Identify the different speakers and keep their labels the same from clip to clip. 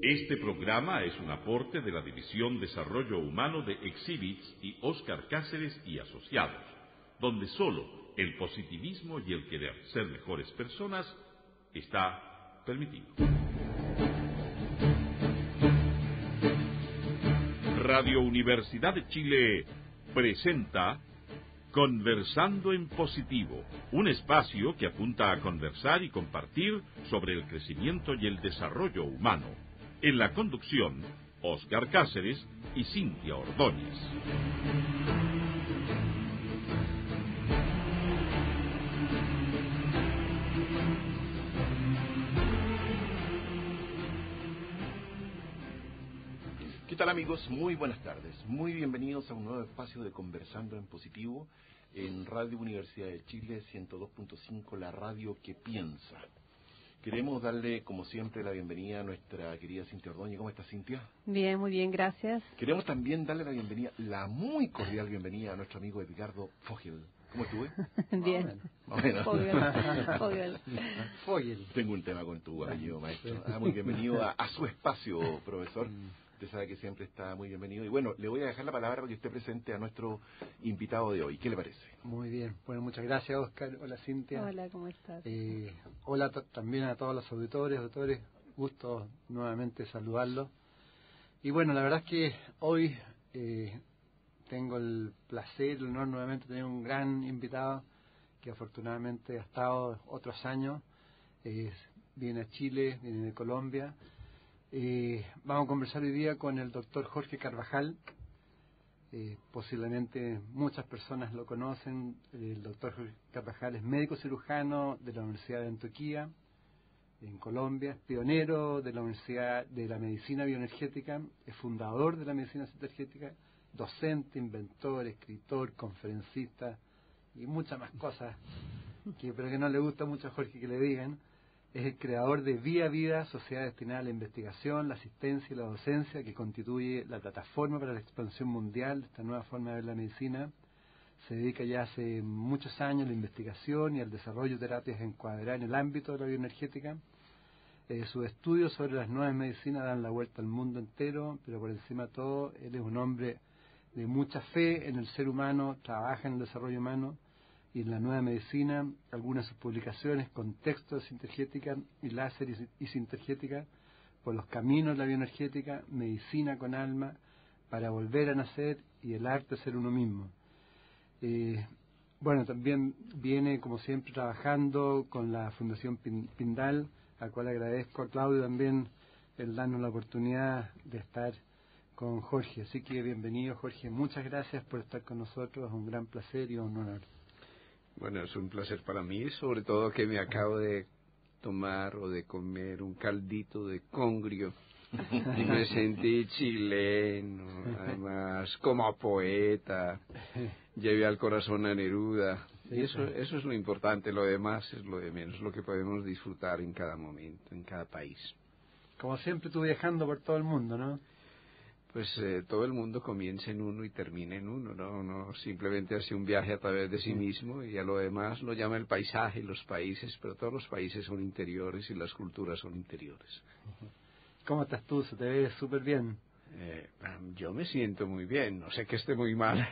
Speaker 1: Este programa es un aporte de la División Desarrollo Humano de Exhibits y Óscar Cáceres y Asociados, donde solo el positivismo y el querer ser mejores personas está permitido. Radio Universidad de Chile presenta Conversando en Positivo, un espacio que apunta a conversar y compartir sobre el crecimiento y el desarrollo humano. En la conducción, Óscar Cáceres y Cintia Ordóñez.
Speaker 2: ¿Qué tal, amigos? Muy buenas tardes. Muy bienvenidos a un nuevo espacio de Conversando en Positivo en Radio Universidad de Chile 102.5, la radio que piensa. Queremos darle, como siempre, la bienvenida a nuestra querida Cintia Ordóñez. ¿Cómo estás, Cintia?
Speaker 3: Bien, muy bien, gracias.
Speaker 2: Queremos también darle la bienvenida, la muy cordial bienvenida a nuestro amigo Edgardo Fogel. ¿Cómo estuve?
Speaker 3: Bien.
Speaker 2: Fogel. Tengo un tema con tu apellido, maestro. Muy bienvenido a su espacio, profesor. Usted sabe que siempre está muy bienvenido. Y bueno, le voy a dejar la palabra para que usted presente a nuestro invitado de hoy. ¿Qué le parece?
Speaker 4: Muy bien. Bueno, muchas gracias, Óscar. Hola, Cintia.
Speaker 3: Hola, ¿cómo estás?
Speaker 4: Hola también a todos los auditores. Gusto nuevamente saludarlos. Y bueno, la verdad es que hoy tengo el placer, el honor nuevamente de tener un gran invitado que afortunadamente ha estado otros años. Viene a Chile, viene de Colombia. Vamos a conversar hoy día con el doctor Jorge Carvajal. Posiblemente muchas personas lo conocen. El doctor Jorge Carvajal es médico cirujano de la Universidad de Antioquia, en Colombia. Es pionero de la Universidad de la Medicina Bioenergética. Es fundador de la Medicina Sintergética. Docente, inventor, escritor, conferencista y muchas más cosas pero que no le gusta mucho a Jorge que le digan. Es el creador de Vía Vida, sociedad destinada a la investigación, la asistencia y la docencia, que constituye la plataforma para la expansión mundial de esta nueva forma de ver la medicina. Se dedica ya hace muchos años a la investigación y al desarrollo de terapias encuadradas en el ámbito de la bioenergética. Sus estudios sobre las nuevas medicinas dan la vuelta al mundo entero, pero por encima de todo, él es un hombre de mucha fe en el ser humano, trabaja en el desarrollo humano y en la nueva medicina. Algunas de sus publicaciones, Contexto de Sintergética y Láser y Sintergética, por los caminos de la bioenergética, Medicina con alma, Para volver a nacer y El arte de ser uno mismo. Bueno, también viene, como siempre, trabajando con la Fundación Pindal, al cual agradezco a Claudio también el darnos la oportunidad de estar con Jorge. Así que bienvenido, Jorge. Muchas gracias por estar con nosotros. Es un gran placer y un honor.
Speaker 5: Bueno, es un placer para mí, sobre todo que me acabo de tomar o de comer un caldito de congrio y me sentí chileno, además como poeta, llevé al corazón a Neruda, y eso es lo importante, lo demás es lo de menos, lo que podemos disfrutar en cada momento, en cada país.
Speaker 4: Como siempre tú viajando por todo el mundo, ¿no?
Speaker 5: Pues todo el mundo comienza en uno y termina en uno, ¿no? Uno simplemente hace un viaje a través de sí mismo y a lo demás lo llama el paisaje y los países, pero todos los países son interiores y las culturas son interiores.
Speaker 4: ¿Cómo estás tú? Se te ve súper bien.
Speaker 5: Yo me siento muy bien, no sé que esté muy mal,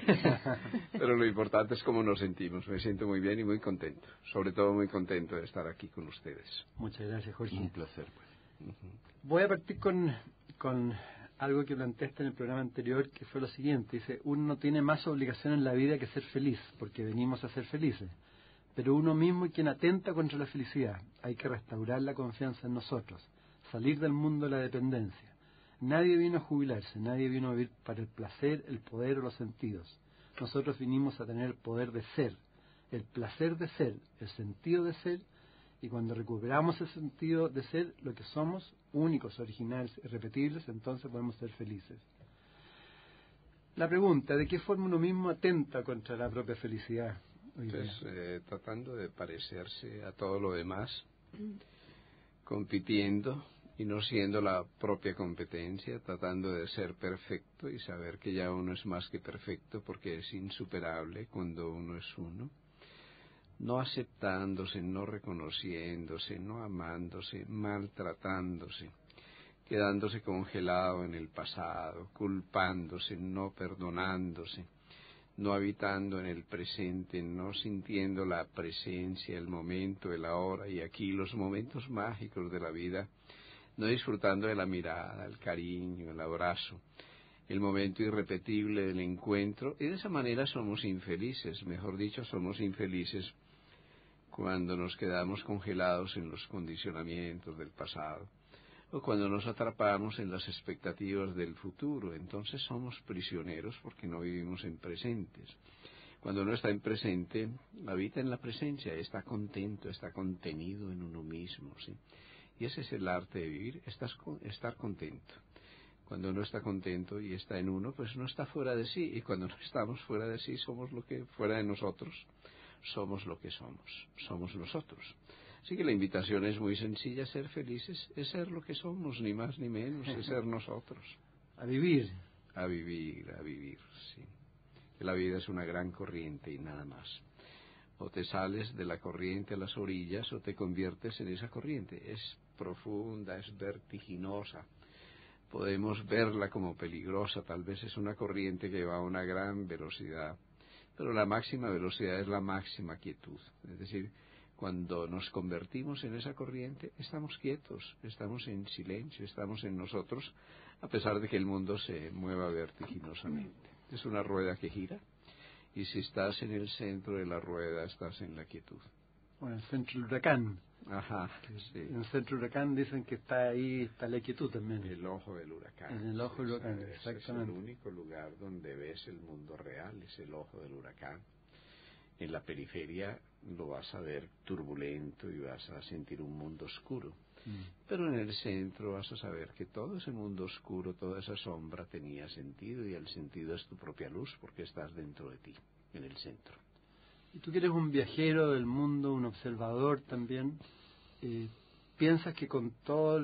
Speaker 5: pero lo importante es cómo nos sentimos. Me siento muy bien y muy contento, sobre todo muy contento de estar aquí con ustedes.
Speaker 4: Muchas gracias, Jorge.
Speaker 2: Un placer, pues.
Speaker 4: Voy a partir con algo que planteaste en el programa anterior, que fue lo siguiente. Dice, uno no tiene más obligación en la vida que ser feliz, porque venimos a ser felices. Pero uno mismo es quien atenta contra la felicidad. Hay que restaurar la confianza en nosotros, salir del mundo de la dependencia. Nadie vino a jubilarse, nadie vino a vivir para el placer, el poder o los sentidos. Nosotros vinimos a tener el poder de ser, el placer de ser, el sentido de ser, y cuando recuperamos ese sentido de ser lo que somos, únicos, originales, irrepetibles, entonces podemos ser felices. La pregunta, ¿de qué forma uno mismo atenta contra la propia felicidad?
Speaker 5: Entonces, tratando de parecerse a todo lo demás, compitiendo y no siendo la propia competencia, tratando de ser perfecto y saber que ya uno es más que perfecto porque es insuperable cuando uno es uno. No aceptándose, no reconociéndose, no amándose, maltratándose. quedándose congelado en el pasado, culpándose, no perdonándose, no habitando en el presente, no sintiendo la presencia, el momento, el ahora y aquí, los momentos mágicos de la vida, no disfrutando de la mirada, el cariño, el abrazo, el momento irrepetible del encuentro, y de esa manera somos infelices, mejor dicho, somos infelices cuando nos quedamos congelados en los condicionamientos del pasado, o cuando nos atrapamos en las expectativas del futuro. Entonces somos prisioneros porque no vivimos en presentes. Cuando uno está en presente, habita en la presencia, está contento, está contenido en uno mismo, ¿sí? Y ese es el arte de vivir, estar contento. Cuando uno está contento y está en uno, pues no está fuera de sí, y cuando no estamos fuera de sí, fuera de nosotros, somos lo que somos nosotros. Así que la invitación es muy sencilla: ser felices es ser lo que somos, ni más ni menos, es ser nosotros.
Speaker 4: A vivir.
Speaker 5: A vivir, sí. Que la vida es una gran corriente y nada más. O te sales de la corriente a las orillas o te conviertes en esa corriente. Es profunda, es vertiginosa. Podemos verla como peligrosa, tal vez es una corriente que va a una gran velocidad, pero la máxima velocidad es la máxima quietud. Es decir, cuando nos convertimos en esa corriente, estamos quietos, estamos en silencio, estamos en nosotros, a pesar de que el mundo se mueva vertiginosamente. Es una rueda que gira, y si estás en el centro de la rueda, estás en la quietud.
Speaker 4: Bueno, el centro del huracán.
Speaker 5: Ajá, sí.
Speaker 4: En el centro del huracán dicen que está la quietud también.
Speaker 5: El ojo del huracán.
Speaker 4: En el ojo del huracán, exactamente.
Speaker 5: Es el único lugar donde ves el mundo real, es el ojo del huracán. En la periferia lo vas a ver turbulento y vas a sentir un mundo oscuro. Pero en el centro vas a saber que todo ese mundo oscuro, toda esa sombra tenía sentido, y el sentido es tu propia luz porque estás dentro de ti, en el centro.
Speaker 4: Y tú que eres un viajero del mundo, un observador también, ¿piensas que con todas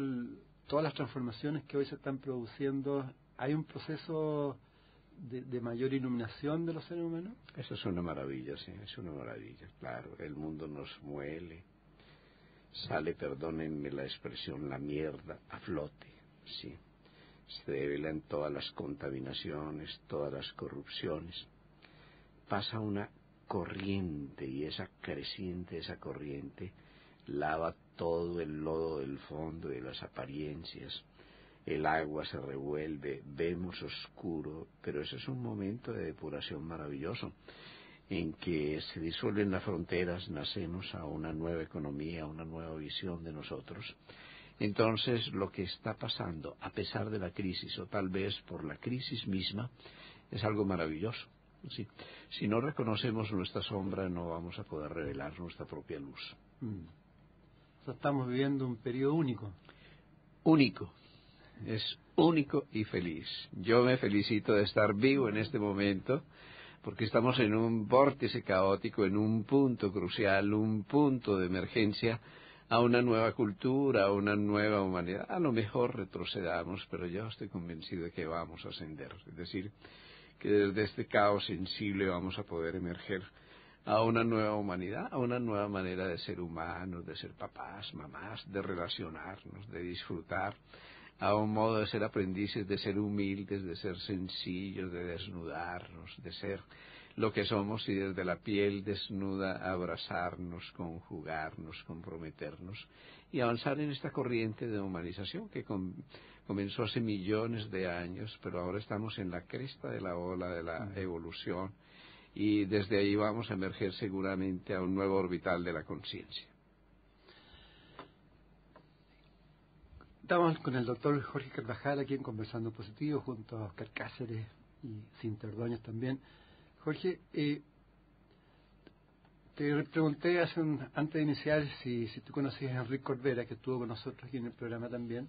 Speaker 4: las transformaciones que hoy se están produciendo hay un proceso de mayor iluminación de los seres humanos?
Speaker 5: Eso es una maravilla, sí, es una maravilla, claro. El mundo nos muele, sale, perdónenme la expresión, la mierda a flote, sí. Se develan todas las contaminaciones, todas las corrupciones. Pasa una corriente, y esa creciente, esa corriente lava todo el lodo del fondo de las apariencias. El agua se revuelve, vemos oscuro, pero ese es un momento de depuración maravilloso, en que se disuelven las fronteras, nacemos a una nueva economía, a una nueva visión de nosotros. Entonces, lo que está pasando, a pesar de la crisis, o tal vez por la crisis misma, es algo maravilloso. ¿Sí? Si no reconocemos nuestra sombra, no vamos a poder revelar nuestra propia luz.
Speaker 4: O sea, estamos viviendo un periodo único.
Speaker 5: Único. Es único y feliz. Yo me felicito de estar vivo en este momento, porque estamos en un vórtice caótico, en un punto crucial, un punto de emergencia a una nueva cultura, a una nueva humanidad. A lo mejor retrocedamos, pero yo estoy convencido de que vamos a ascender. Es decir, que desde este caos sensible vamos a poder emerger a una nueva humanidad, a una nueva manera de ser humanos, de ser papás, mamás, de relacionarnos, de disfrutar, a un modo de ser aprendices, de ser humildes, de ser sencillos, de desnudarnos, de ser lo que somos y desde la piel desnuda abrazarnos, conjugarnos, comprometernos y avanzar en esta corriente de humanización que comenzó hace millones de años, pero ahora estamos en la cresta de la ola de la evolución, y desde ahí vamos a emerger seguramente a un nuevo orbital de la conciencia.
Speaker 4: Estamos con el doctor Jorge Carvajal aquí en Conversando Positivo, junto a Oscar Cáceres y Cintia Ordóñez también. Jorge, te pregunté antes de iniciar si tú conocías a Enrique Corbera, que estuvo con nosotros aquí en el programa también.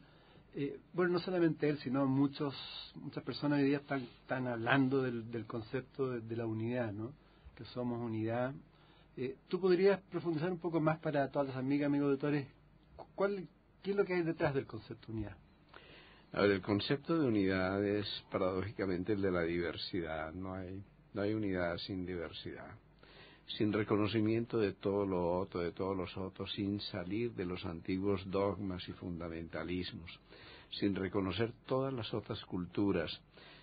Speaker 4: Bueno, no solamente él, sino muchas personas hoy día están hablando del concepto de la unidad, ¿no? Que somos unidad. ¿Tú podrías profundizar un poco más para todas las amigas, amigos auditores? ¿Qué es lo que hay detrás del concepto de unidad?
Speaker 5: A ver, el concepto de unidad es paradójicamente el de la diversidad. No hay unidad sin diversidad, sin reconocimiento de todo lo otro, de todos los otros, sin salir de los antiguos dogmas y fundamentalismos. sin reconocer todas las otras culturas,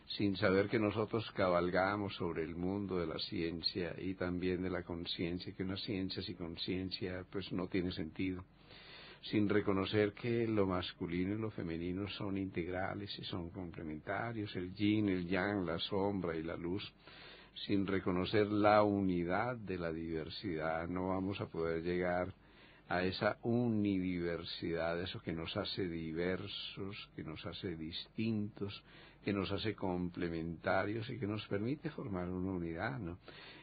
Speaker 5: sin saber que nosotros cabalgamos sobre el mundo de la ciencia y también de la conciencia, que una ciencia sin conciencia pues no tiene sentido, sin reconocer que lo masculino y lo femenino son integrales y son complementarios, el yin, el yang, la sombra y la luz, sin reconocer la unidad de la diversidad, no vamos a poder llegar a esa unidiversidad, eso que nos hace diversos, que nos hace distintos, que nos hace complementarios y que nos permite formar una unidad, ¿no?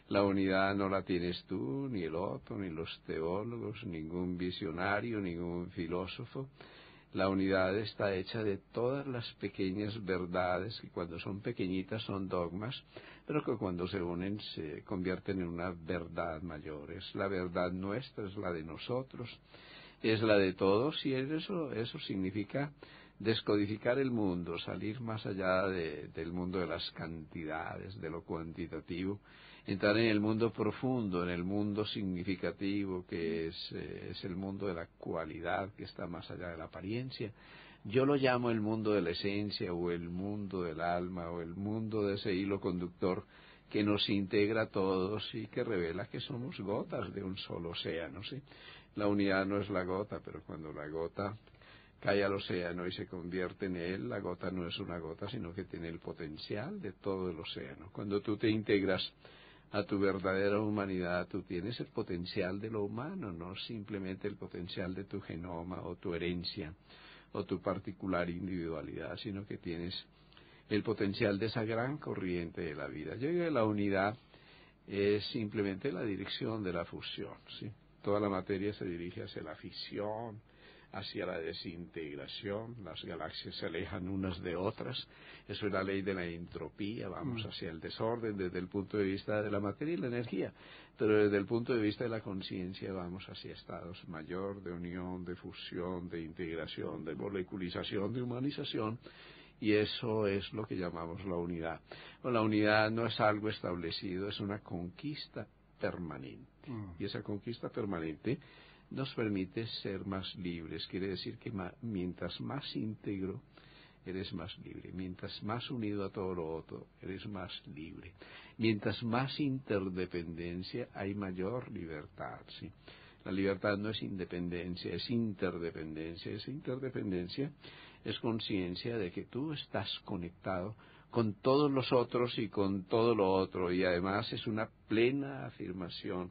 Speaker 5: La unidad no la tienes tú, ni el otro, ni los teólogos, ningún visionario, ningún filósofo. La unidad está hecha de todas las pequeñas verdades que cuando son pequeñitas son dogmas, pero que cuando se unen se convierten en una verdad mayor. Es la verdad nuestra, es la de nosotros, es la de todos, y eso significa descodificar el mundo, salir más allá del mundo de las cantidades, de lo cuantitativo, entrar en el mundo profundo, en el mundo significativo, que es el mundo de la cualidad, que está más allá de la apariencia. Yo lo llamo el mundo de la esencia, o el mundo del alma, o el mundo de ese hilo conductor que nos integra a todos y que revela que somos gotas de un solo océano, ¿sí? La unidad no es la gota, pero cuando la gota cae al océano y se convierte en él, la gota no es una gota, sino que tiene el potencial de todo el océano. Cuando tú te integras a tu verdadera humanidad, tú tienes el potencial de lo humano, no simplemente el potencial de tu genoma o tu herencia o tu particular individualidad, sino que tienes el potencial de esa gran corriente de la vida. Yo digo que la unidad es simplemente la dirección de la fusión, ¿sí? Toda la materia se dirige hacia la fisión, hacia la desintegración, las galaxias se alejan unas de otras, eso es la ley de la entropía, vamos hacia el desorden desde el punto de vista de la materia y la energía, pero desde el punto de vista de la conciencia vamos hacia estados mayor, de unión, de fusión, de integración, de moleculización, de humanización, y eso es lo que llamamos la unidad. Bueno, la unidad no es algo establecido, es una conquista permanente, y esa conquista permanente nos permite ser más libres. Quiere decir que mientras más íntegro, eres más libre. Mientras más unido a todo lo otro, eres más libre. Mientras más interdependencia, hay mayor libertad, ¿sí? La libertad no es independencia, es interdependencia. Esa interdependencia es conciencia de que tú estás conectado con todos los otros y con todo lo otro, y además es una plena afirmación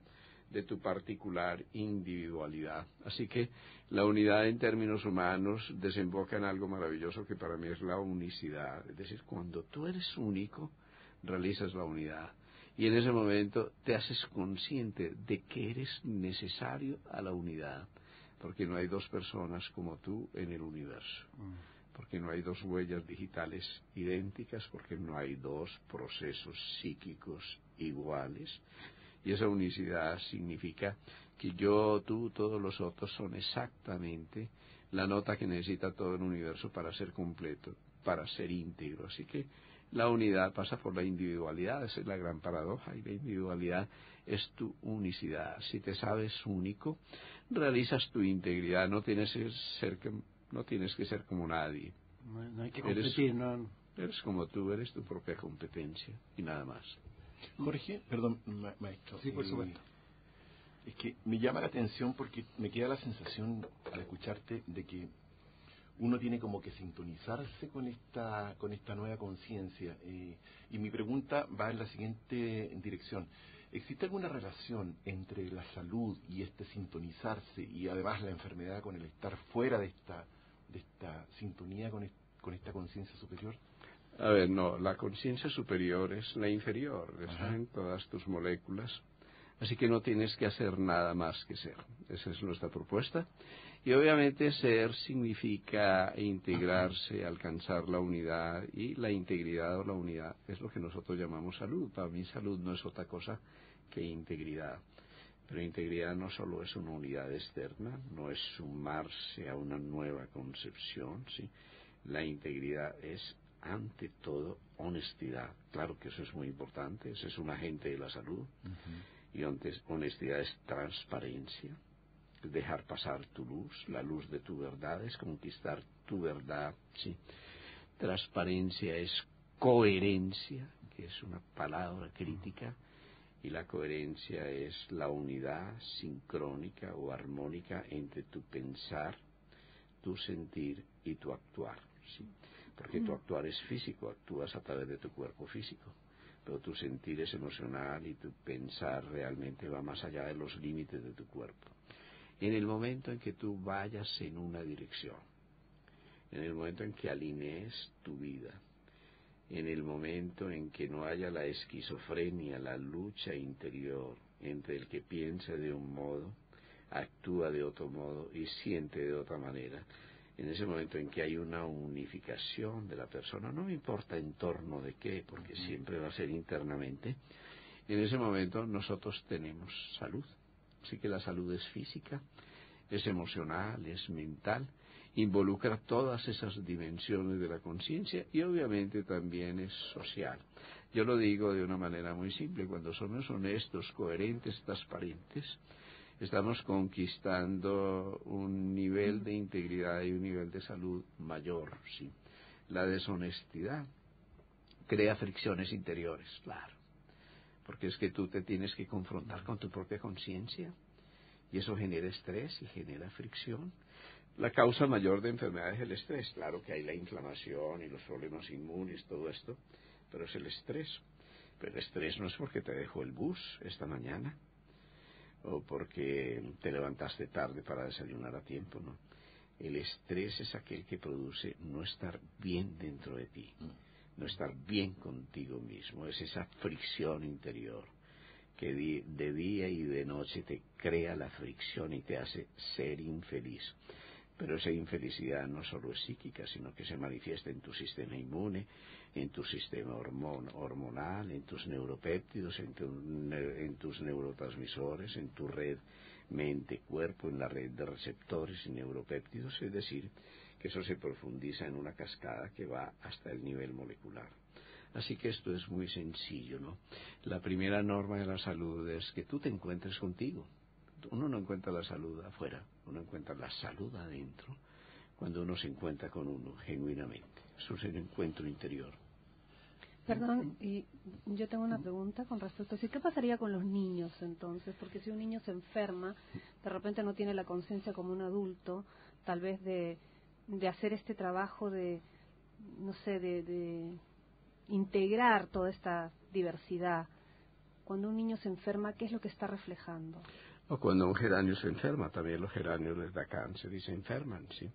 Speaker 5: de tu particular individualidad. Así que la unidad en términos humanos desemboca en algo maravilloso que para mí es la unicidad. Es decir, cuando tú eres único, realizas la unidad. Y en ese momento te haces consciente de que eres necesario a la unidad, porque no hay dos personas como tú en el universo, porque no hay dos huellas digitales idénticas, porque no hay dos procesos psíquicos iguales. Y esa unicidad significa que yo, tú, todos los otros son exactamente la nota que necesita todo el universo para ser completo, para ser íntegro. Así que la unidad pasa por la individualidad, esa es la gran paradoja, y la individualidad es tu unicidad. Si te sabes único, realizas tu integridad, no tienes que ser como nadie.
Speaker 4: No hay que competir, ¿no?
Speaker 5: Eres como tú, eres tu propia competencia y nada más.
Speaker 2: Jorge, perdón, maestro.
Speaker 4: Sí, por supuesto.
Speaker 2: Es que me llama la atención porque me queda la sensación al escucharte de que uno tiene como que sintonizarse con esta nueva conciencia. Y mi pregunta va en la siguiente dirección. ¿Existe alguna relación entre la salud y este sintonizarse y además la enfermedad con el estar fuera de esta sintonía con esta conciencia superior?
Speaker 5: A ver, no, la conciencia superior es la inferior, está en todas tus moléculas, así que no tienes que hacer nada más que ser. Esa es nuestra propuesta. Y obviamente ser significa integrarse, alcanzar la unidad, y la integridad o la unidad es lo que nosotros llamamos salud. Para mí salud no es otra cosa que integridad. Pero integridad no solo es una unidad externa, no es sumarse a una nueva concepción, ¿sí? La integridad es ante todo honestidad. Claro que eso es muy importante, ese es un agente de la salud. Y honestidad es transparencia. dejar pasar tu luz, la luz de tu verdad, es conquistar tu verdad, ¿sí? Transparencia es coherencia, que es una palabra crítica, y la coherencia es la unidad sincrónica o armónica entre tu pensar, tu sentir y tu actuar, ¿sí? Porque tu actuar es físico, actúas a través de tu cuerpo físico, pero tu sentir es emocional y tu pensar realmente va más allá de los límites de tu cuerpo. En el momento en que tú vayas en una dirección, en el momento en que alinees tu vida, en el momento en que no haya la esquizofrenia, la lucha interior entre el que piensa de un modo, actúa de otro modo y siente de otra manera, en ese momento en que hay una unificación de la persona, no me importa en torno de qué, porque siempre va a ser internamente, en ese momento nosotros tenemos salud. Así que la salud es física, es emocional, es mental, involucra todas esas dimensiones de la conciencia y obviamente también es social. Yo lo digo de una manera muy simple: cuando somos honestos, coherentes, transparentes, estamos conquistando un nivel de integridad y un nivel de salud mayor, ¿sí? La deshonestidad crea fricciones interiores, claro, porque es que tú te tienes que confrontar con tu propia conciencia y eso genera estrés y genera fricción. La causa mayor de enfermedad es el estrés. Claro que hay la inflamación y los problemas inmunes, todo esto, pero es el estrés. Pero el estrés no es porque te dejó el bus esta mañana o porque te levantaste tarde para desayunar a tiempo, ¿no? El estrés es aquel que produce no estar bien dentro de ti, no estar bien contigo mismo. Es esa fricción interior que de día y de noche te crea la fricción y te hace ser infeliz. Pero esa infelicidad no solo es psíquica, sino que se manifiesta en tu sistema inmune, en tu sistema hormonal, en tus neuropéptidos, en tus neurotransmisores, en tu red mente-cuerpo, en la red de receptores y neuropéptidos. Es decir, que eso se profundiza en una cascada que va hasta el nivel molecular. Así que esto es muy sencillo, ¿no? La primera norma de la salud es que tú te encuentres contigo. Uno no encuentra la salud afuera, uno encuentra la salud adentro, cuando uno se encuentra con uno genuinamente. Eso es el encuentro interior.
Speaker 3: Perdón, y yo tengo una pregunta con respecto a eso. ¿Qué pasaría con los niños entonces? Porque si un niño se enferma, de repente no tiene la conciencia como un adulto, tal vez de hacer este trabajo de, no sé, de integrar toda esta diversidad. Cuando un niño se enferma, ¿qué es lo que está reflejando?
Speaker 5: O cuando un geranio se enferma, también los geranios les da cáncer y se enferman, ¿sí?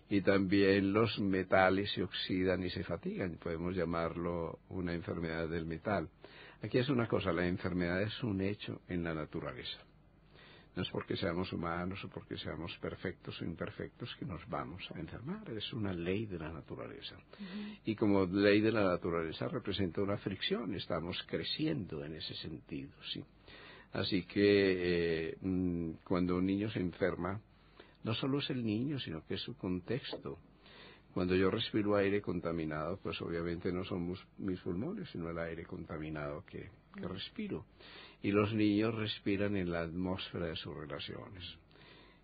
Speaker 5: Y también los metales se oxidan y se fatigan, podemos llamarlo una enfermedad del metal. Aquí es una cosa, la enfermedad es un hecho en la naturaleza. No es porque seamos humanos o porque seamos perfectos o imperfectos que nos vamos a enfermar, es una ley de la naturaleza. Y como ley de la naturaleza representa una fricción, estamos creciendo en ese sentido, ¿sí? Así que cuando un niño se enferma, no solo es el niño, sino que es su contexto. Cuando yo respiro aire contaminado, pues obviamente no son mis pulmones, sino el aire contaminado que respiro. Y los niños respiran en la atmósfera de sus relaciones,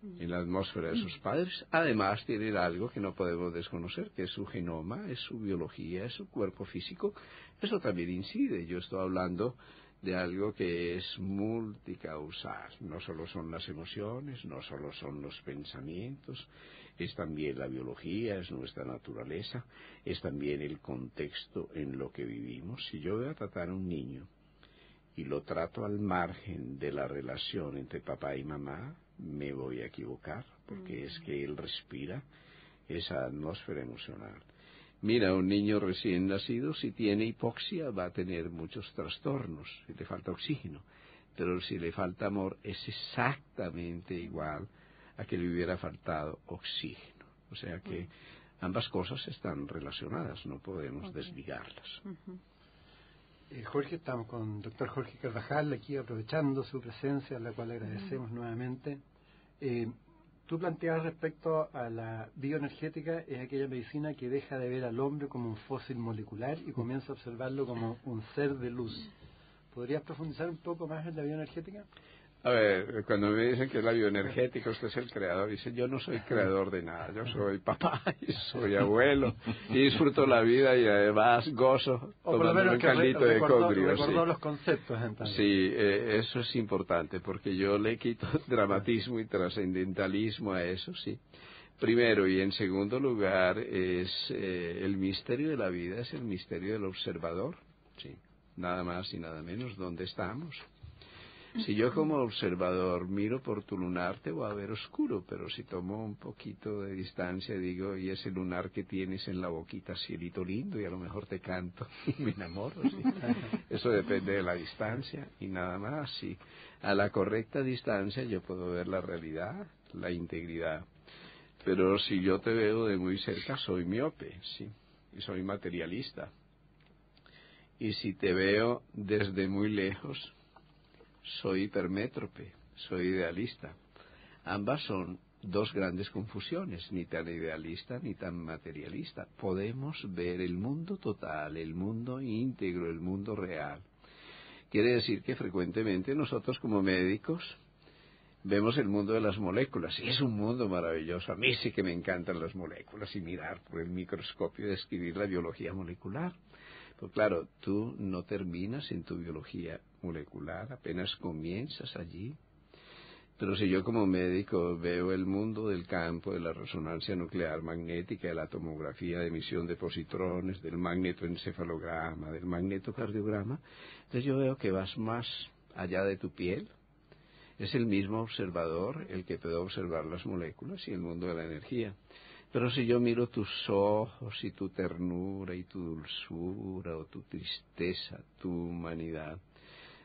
Speaker 5: en la atmósfera de sus padres. Además tienen algo que no podemos desconocer, que es su genoma, es su biología, es su cuerpo físico. Eso también incide. Yo estoy hablando de algo que es multicausal. No solo son las emociones, no solo son los pensamientos, es también la biología, es nuestra naturaleza, es también el contexto en lo que vivimos. Si yo voy a tratar a un niño y lo trato al margen de la relación entre papá y mamá, me voy a equivocar, porque es que él respira esa atmósfera emocional. Mira, un niño recién nacido, si tiene hipoxia, va a tener muchos trastornos, si le falta oxígeno, pero si le falta amor, es exactamente igual a que le hubiera faltado oxígeno. O sea que ambas cosas están relacionadas, no podemos desligarlas.
Speaker 4: Jorge, estamos con el doctor Jorge Carvajal, aquí aprovechando su presencia, a la cual agradecemos nuevamente. Tú planteas respecto a la bioenergética, es aquella medicina que deja de ver al hombre como un fósil molecular y comienza a observarlo como un ser de luz. ¿Podrías profundizar un poco más en la bioenergética?
Speaker 5: A ver, cuando me dicen que es la bioenergética, usted es el creador, dice, yo no soy creador de nada, yo soy papá y soy abuelo, y disfruto la vida y además gozo tomando un caldito de congrio.
Speaker 4: Recordó los conceptos entonces.
Speaker 5: Sí, eso es importante, porque yo le quito dramatismo y trascendentalismo a eso, sí. Primero, y en segundo lugar, es el misterio de la vida, es el misterio del observador, sí, nada más y nada menos, ¿dónde estamos? Si yo como observador miro por tu lunar, te voy a ver oscuro, pero si tomo un poquito de distancia, digo, y ese lunar que tienes en la boquita, cielito lindo, y a lo mejor te canto y me enamoro, ¿sí? Eso depende de la distancia y nada más, sí. A la correcta distancia yo puedo ver la realidad, la integridad, pero si yo te veo de muy cerca, soy miope, sí, y soy materialista. Y si te veo desde muy lejos, soy hipermétrope, soy idealista. Ambas son dos grandes confusiones, ni tan idealista ni tan materialista. Podemos ver el mundo total, el mundo íntegro, el mundo real. Quiere decir que frecuentemente nosotros como médicos vemos el mundo de las moléculas, y es un mundo maravilloso. A mí sí que me encantan las moléculas y mirar por el microscopio y describir la biología molecular. Pues claro, tú no terminas en tu biología molecular, apenas comienzas allí. Pero si yo como médico veo el mundo del campo de la resonancia nuclear magnética, de la tomografía de emisión de positrones, del magnetoencefalograma, del magnetocardiograma, entonces yo veo que vas más allá de tu piel. Es el mismo observador el que puede observar las moléculas y el mundo de la energía. Pero si yo miro tus ojos y tu ternura y tu dulzura o tu tristeza, tu humanidad,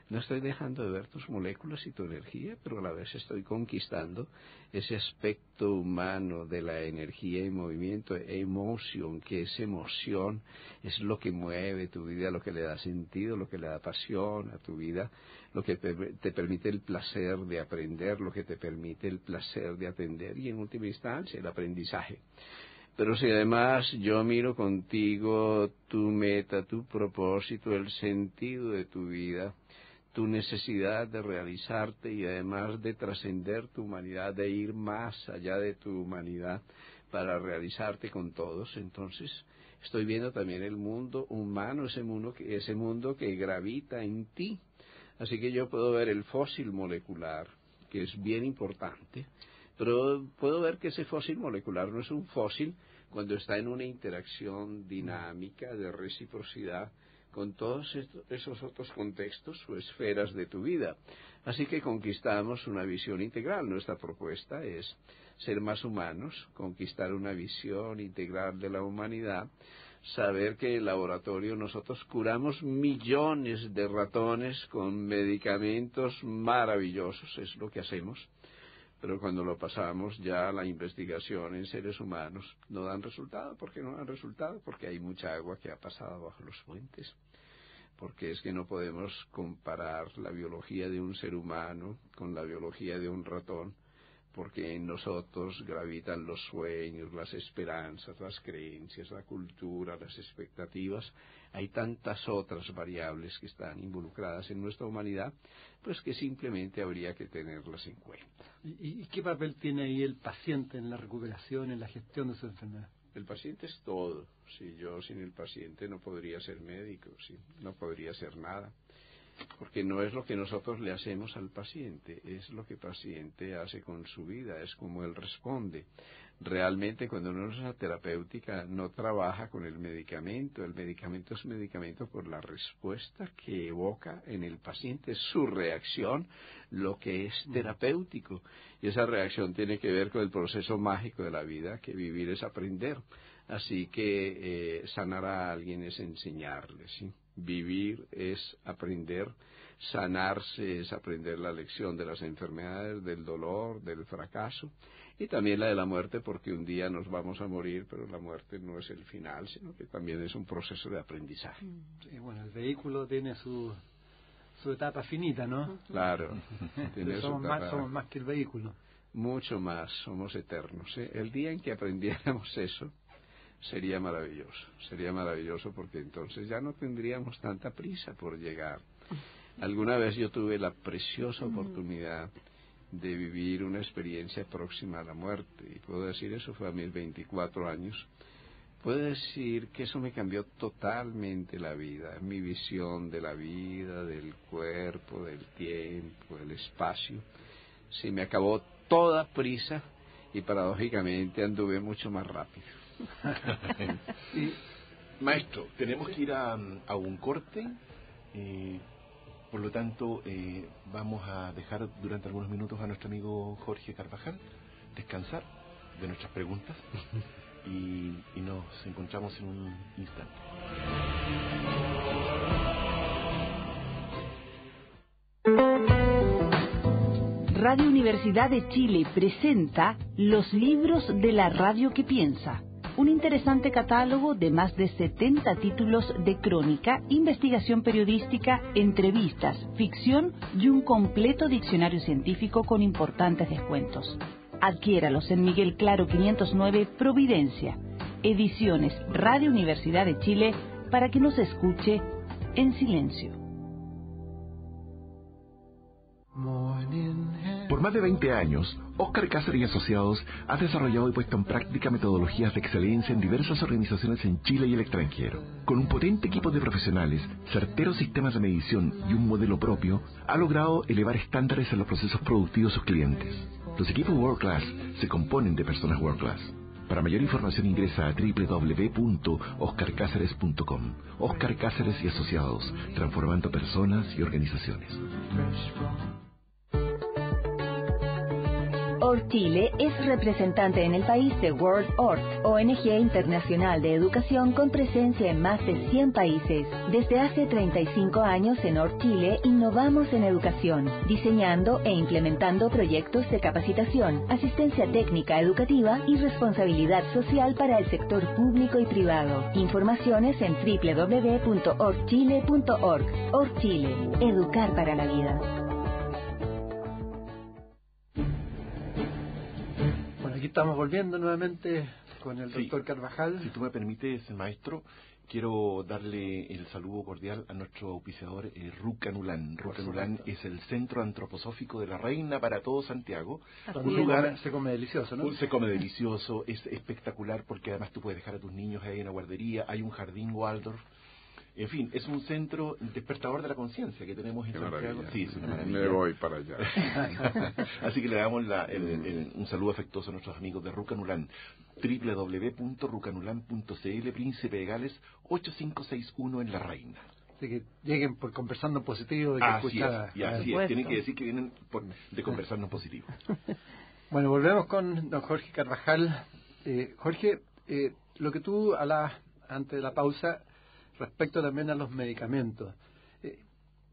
Speaker 5: no estoy dejando de ver tus moléculas y tu energía, pero a la vez estoy conquistando ese aspecto humano de la energía y movimiento, emoción, que esa emoción es lo que mueve tu vida, lo que le da sentido, lo que le da pasión a tu vida, lo que te permite el placer de aprender, lo que te permite el placer de atender y en última instancia el aprendizaje. Pero si además yo miro contigo tu meta, tu propósito, el sentido de tu vida, tu necesidad de realizarte y además de trascender tu humanidad, de ir más allá de tu humanidad para realizarte con todos, entonces estoy viendo también el mundo humano, ese mundo que gravita en ti. Así que yo puedo ver el fósil molecular, que es bien importante, pero puedo ver que ese fósil molecular no es un fósil cuando está en una interacción dinámica de reciprocidad con todos esos otros contextos o esferas de tu vida. Así que conquistamos una visión integral. Nuestra propuesta es ser más humanos, conquistar una visión integral de la humanidad, saber que en el laboratorio nosotros curamos millones de ratones con medicamentos maravillosos, es lo que hacemos, pero cuando lo pasamos ya a la investigación en seres humanos no dan resultado. ¿Por qué no dan resultado? Porque hay mucha agua que ha pasado bajo los puentes. Porque es que no podemos comparar la biología de un ser humano con la biología de un ratón, porque en nosotros gravitan los sueños, las esperanzas, las creencias, la cultura, las expectativas. Hay tantas otras variables que están involucradas en nuestra humanidad, pues que simplemente habría que tenerlas en cuenta.
Speaker 4: ¿Y qué papel tiene ahí el paciente en la recuperación, en la gestión de su enfermedad?
Speaker 5: El paciente es todo. Si yo sin el paciente no podría ser médico, ¿sí? No podría ser nada. Porque no es lo que nosotros le hacemos al paciente, es lo que el paciente hace con su vida, es como él responde. Realmente cuando uno es una terapéutica no trabaja con el medicamento es medicamento por la respuesta que evoca en el paciente, es su reacción lo que es terapéutico. Y esa reacción tiene que ver con el proceso mágico de la vida, que vivir es aprender. Así que sanar a alguien es enseñarle, ¿sí? Vivir es aprender, sanarse es aprender la lección de las enfermedades, del dolor, del fracaso y también la de la muerte, porque un día nos vamos a morir, pero la muerte no es el final, sino que también es un proceso de aprendizaje.
Speaker 4: Sí, bueno, el vehículo tiene su etapa finita, ¿no?
Speaker 5: Claro.
Speaker 4: Somos más que el vehículo.
Speaker 5: Mucho más, somos eternos, ¿eh? El día en que aprendiéramos eso, sería maravilloso porque entonces ya no tendríamos tanta prisa por llegar. Alguna vez yo tuve la preciosa oportunidad de vivir una experiencia próxima a la muerte, y puedo decir, eso fue a mis 24 años. Puedo decir que eso me cambió totalmente la vida, mi visión de la vida, del cuerpo, del tiempo, del espacio. Se me acabó toda prisa y paradójicamente anduve mucho más rápido.
Speaker 2: Maestro, tenemos que ir a un corte, por lo tanto vamos a dejar durante algunos minutos a nuestro amigo Jorge Carvajal descansar de nuestras preguntas y nos encontramos en un instante.
Speaker 6: Radio Universidad de Chile presenta Los libros de la radio que piensa, un interesante catálogo de más de 70 títulos de crónica, investigación periodística, entrevistas, ficción y un completo diccionario científico con importantes descuentos. Adquiéralos en Miguel Claro 509, Providencia. Ediciones Radio Universidad de Chile, para que nos escuche en silencio.
Speaker 7: Por más de 20 años, Óscar Cáceres y Asociados ha desarrollado y puesto en práctica metodologías de excelencia en diversas organizaciones en Chile y el extranjero. Con un potente equipo de profesionales, certeros sistemas de medición y un modelo propio, ha logrado elevar estándares en los procesos productivos de sus clientes. Los equipos World Class se componen de personas World Class. Para mayor información ingresa a www.oscarcaceres.com. Óscar Cáceres y Asociados, transformando personas y organizaciones.
Speaker 8: ORT Chile es representante en el país de World ORT, ONG internacional de educación con presencia en más de 100 países. Desde hace 35 años en ORT Chile innovamos en educación, diseñando e implementando proyectos de capacitación, asistencia técnica educativa y responsabilidad social para el sector público y privado. Informaciones en www.ortchile.org. ORT Chile, educar para la vida.
Speaker 4: Aquí estamos volviendo nuevamente con el doctor Carvajal.
Speaker 2: Si tú me permites, maestro, quiero darle el saludo cordial a nuestro auspiciador Rucanulán. Rucanulán es el centro antroposófico de la Reina para todo Santiago.
Speaker 4: Un lugar se come delicioso, ¿no?
Speaker 2: Se come delicioso, es espectacular porque además tú puedes dejar a tus niños, hay una guardería, hay un jardín Waldorf. En fin, es un centro despertador de la conciencia que tenemos en Santiago.
Speaker 5: Maravilla.
Speaker 2: Sí, es una maravilla.
Speaker 5: Me voy para allá.
Speaker 2: Así que le damos un saludo afectuoso a nuestros amigos de Rucanulán. www.rucanulán.cl, Príncipe de Gales 8561 en La Reina.
Speaker 4: Así que lleguen por Conversando en Positivo.
Speaker 2: Así es, tienen que decir que vienen de Conversando en Positivo.
Speaker 4: Bueno, volvemos con don Jorge Carvajal. Jorge, lo que tú hablabas antes de la pausa, respecto también a los medicamentos.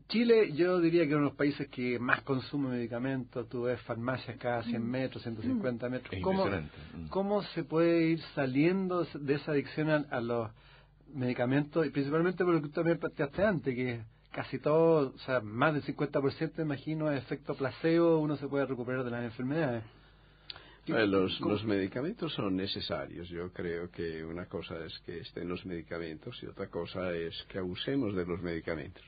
Speaker 4: Chile, yo diría que es uno de los países que más consume medicamentos. Tú ves farmacias cada 100 metros, 150 metros.
Speaker 2: Es impresionante.
Speaker 4: ¿Cómo se puede ir saliendo de esa adicción a los medicamentos? Y principalmente por lo que tú también planteaste antes, que casi todo, o sea, más del 50%, imagino, es efecto placebo, uno se puede recuperar de las enfermedades.
Speaker 5: Los medicamentos son necesarios. Yo creo que una cosa es que estén los medicamentos y otra cosa es que abusemos de los medicamentos.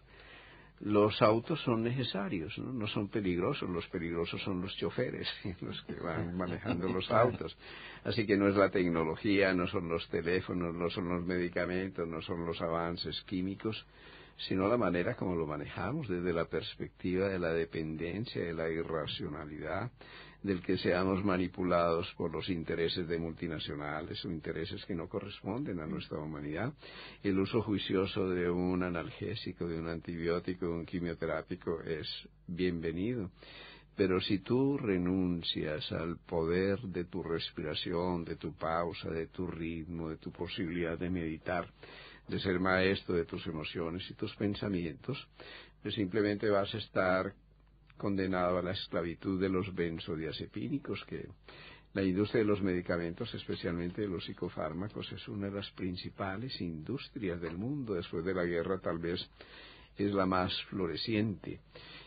Speaker 5: Los autos son necesarios, ¿no? No son peligrosos. Los peligrosos son los choferes, los que van manejando los autos. Así que no es la tecnología, no son los teléfonos, no son los medicamentos, no son los avances químicos, sino la manera como lo manejamos desde la perspectiva de la dependencia, de la irracionalidad, del que seamos manipulados por los intereses de multinacionales o intereses que no corresponden a nuestra humanidad. El uso juicioso de un analgésico, de un antibiótico, de un quimioterápico es bienvenido. Pero si tú renuncias al poder de tu respiración, de tu pausa, de tu ritmo, de tu posibilidad de meditar, de ser maestro de tus emociones y tus pensamientos, pues simplemente vas a estar condenado a la esclavitud de los benzodiazepínicos, que la industria de los medicamentos, especialmente de los psicofármacos, es una de las principales industrias del mundo. Después de la guerra tal vez es la más floreciente.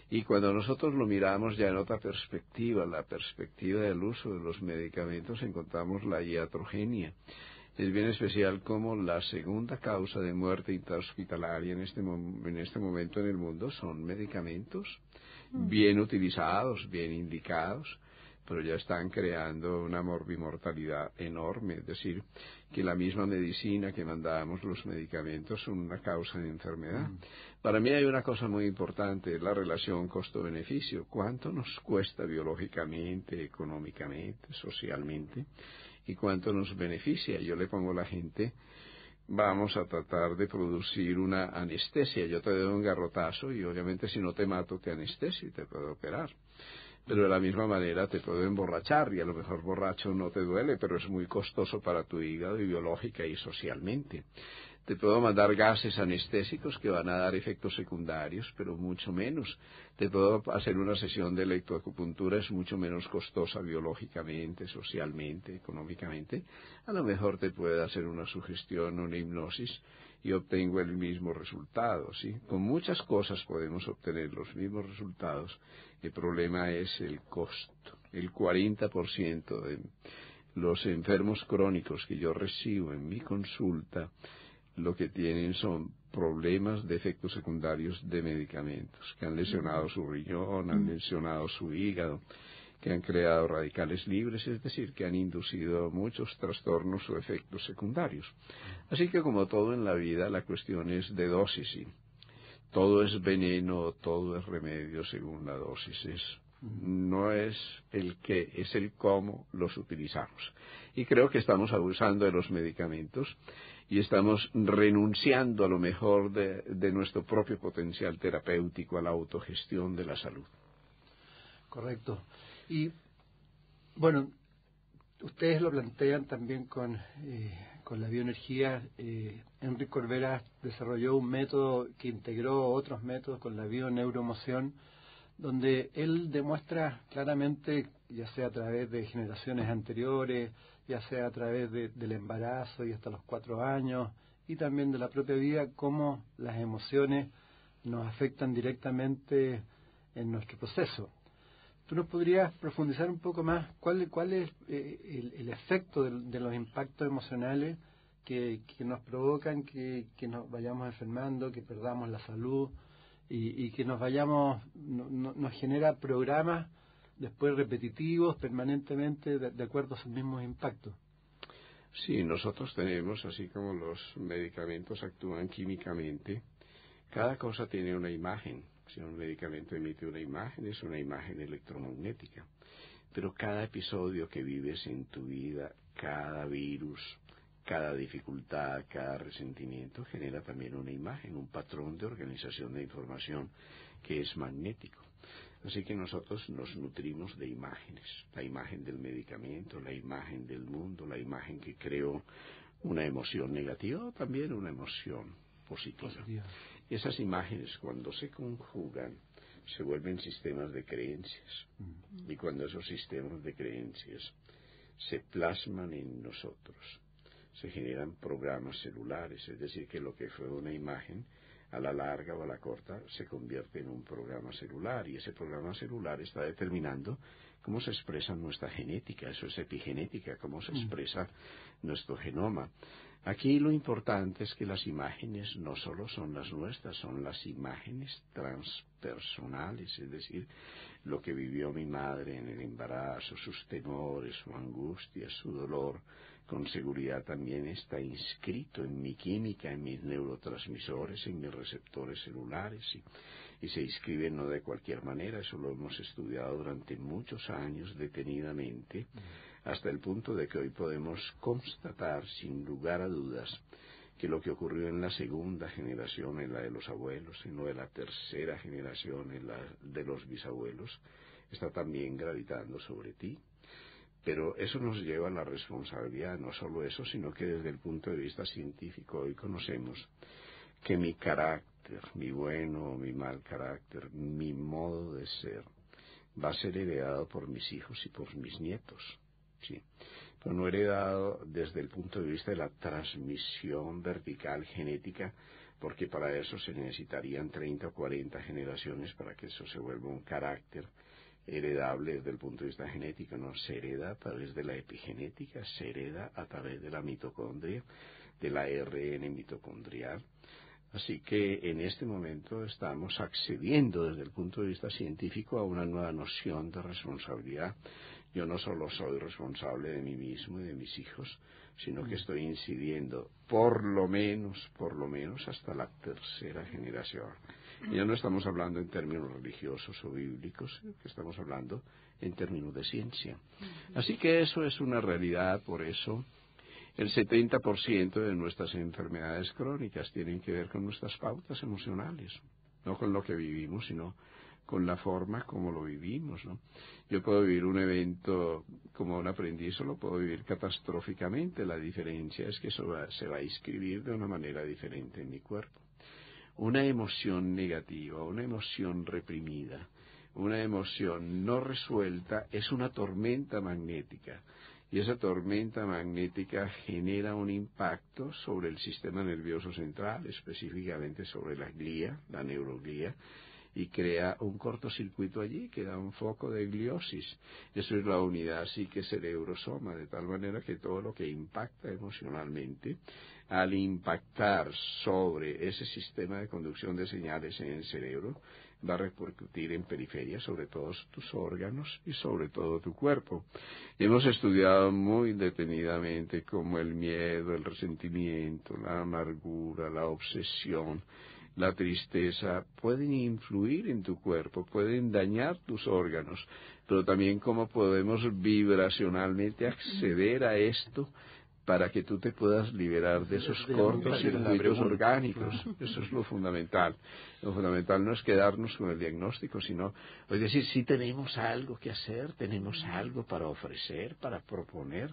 Speaker 5: Y cuando nosotros lo miramos ya en otra perspectiva, la perspectiva del uso de los medicamentos, encontramos la iatrogenia. Es bien especial como la segunda causa de muerte intrahospitalaria en este momento en el mundo son medicamentos bien utilizados, bien indicados, pero ya están creando una morbimortalidad enorme. Es decir, que la misma medicina que mandamos, los medicamentos, son una causa de enfermedad. Para mí hay una cosa muy importante, la relación costo-beneficio. ¿Cuánto nos cuesta biológicamente, económicamente, socialmente? ¿Y cuánto nos beneficia? Yo le pongo a la gente, vamos a tratar de producir una anestesia. Yo te doy un garrotazo y obviamente si no te mato te anestesio y te puedo operar. Pero de la misma manera te puedo emborrachar y a lo mejor borracho no te duele, pero es muy costoso para tu hígado y biológica y socialmente. Te puedo mandar gases anestésicos que van a dar efectos secundarios, pero mucho menos. Te puedo hacer una sesión de electroacupuntura, es mucho menos costosa biológicamente, socialmente, económicamente. A lo mejor te puede hacer una sugestión, una hipnosis, y obtengo el mismo resultado, ¿sí? Con muchas cosas podemos obtener los mismos resultados. El problema es el costo. El 40% de los enfermos crónicos que yo recibo en mi consulta lo que tienen son problemas de efectos secundarios de medicamentos, que han lesionado su riñón, han lesionado su hígado, que han creado radicales libres, es decir, que han inducido muchos trastornos o efectos secundarios. Así que como todo en la vida, la cuestión es de dosis, ¿sí? Todo es veneno, todo es remedio según la dosis. No es el qué, es el cómo los utilizamos. Y creo que estamos abusando de los medicamentos y estamos renunciando a lo mejor de nuestro propio potencial terapéutico, a la autogestión de la salud.
Speaker 4: Correcto. Y, bueno, ustedes lo plantean también con la bioenergía. Enrique Corbera desarrolló un método que integró otros métodos con la bioneuromoción, donde él demuestra claramente, ya sea a través de generaciones anteriores, ya sea a través del embarazo y hasta los 4 años, y también de la propia vida, cómo las emociones nos afectan directamente en nuestro proceso. ¿Tú nos podrías profundizar un poco más cuál es el efecto de los impactos emocionales que nos provocan que nos vayamos enfermando, que perdamos la salud y que nos vayamos, nos genera programas después repetitivos permanentemente de acuerdo a sus mismos impactos?
Speaker 5: Sí, nosotros tenemos, así como los medicamentos actúan químicamente, cada cosa tiene una imagen. Si un medicamento emite una imagen, es una imagen electromagnética. Pero cada episodio que vives en tu vida, cada virus, cada dificultad, cada resentimiento, genera también una imagen, un patrón de organización de información que es magnético. Así que nosotros nos nutrimos de imágenes, la imagen del medicamento, la imagen del mundo, la imagen que creó una emoción negativa o también una emoción positiva. Esas imágenes, cuando se conjugan, se vuelven sistemas de creencias. Y cuando esos sistemas de creencias se plasman en nosotros, se generan programas celulares, es decir, que lo que fue una imagen, a la larga o a la corta, se convierte en un programa celular, y ese programa celular está determinando cómo se expresa nuestra genética, eso es epigenética, cómo se expresa nuestro genoma. Aquí lo importante es que las imágenes no solo son las nuestras, son las imágenes transpersonales, es decir, lo que vivió mi madre en el embarazo, sus temores, su angustia, su dolor, con seguridad también está inscrito en mi química, en mis neurotransmisores, en mis receptores celulares, y se inscribe no de cualquier manera. Eso lo hemos estudiado durante muchos años detenidamente, hasta el punto de que hoy podemos constatar sin lugar a dudas que lo que ocurrió en la segunda generación, en la de los abuelos, en lo de la tercera generación, en la de los bisabuelos, está también gravitando sobre ti. Pero eso nos lleva a la responsabilidad, no solo eso, sino que desde el punto de vista científico hoy conocemos que mi carácter, mi bueno o mi mal carácter, mi modo de ser, va a ser heredado por mis hijos y por mis nietos, ¿sí? Pero no heredado desde el punto de vista de la transmisión vertical genética, porque para eso se necesitarían 30 o 40 generaciones para que eso se vuelva un carácter heredable desde el punto de vista genético, no se hereda a través de la epigenética, se hereda a través de la mitocondria, del ARN mitocondrial. Así que en este momento estamos accediendo desde el punto de vista científico a una nueva noción de responsabilidad. Yo no solo soy responsable de mí mismo y de mis hijos, sino que estoy incidiendo por lo menos hasta la tercera generación. Y ya no estamos hablando en términos religiosos o bíblicos, sino que estamos hablando en términos de ciencia. Así que eso es una realidad, por eso el 70% de nuestras enfermedades crónicas tienen que ver con nuestras pautas emocionales, no con lo que vivimos, sino con la forma como lo vivimos, ¿no? Yo puedo vivir un evento como un aprendiz, o lo puedo vivir catastróficamente. La diferencia es que eso se va a inscribir de una manera diferente en mi cuerpo. Una emoción negativa, una emoción reprimida, una emoción no resuelta es una tormenta magnética. Y esa tormenta magnética genera un impacto sobre el sistema nervioso central, específicamente sobre la glía, la neuroglía, y crea un cortocircuito allí que da un foco de gliosis. Eso es la unidad psique-cerebro-soma, de tal manera que todo lo que impacta emocionalmente, al impactar sobre ese sistema de conducción de señales en el cerebro, va a repercutir en periferia sobre todos tus órganos y sobre todo tu cuerpo. Hemos estudiado muy detenidamente cómo el miedo, el resentimiento, la amargura, la obsesión, la tristeza pueden influir en tu cuerpo, pueden dañar tus órganos, pero también cómo podemos vibracionalmente acceder a esto para que tú te puedas liberar de esos cortocircuitos orgánicos. Eso es lo fundamental. Lo fundamental no es quedarnos con el diagnóstico, sino, es decir, sí tenemos algo que hacer, tenemos algo para ofrecer, para proponer,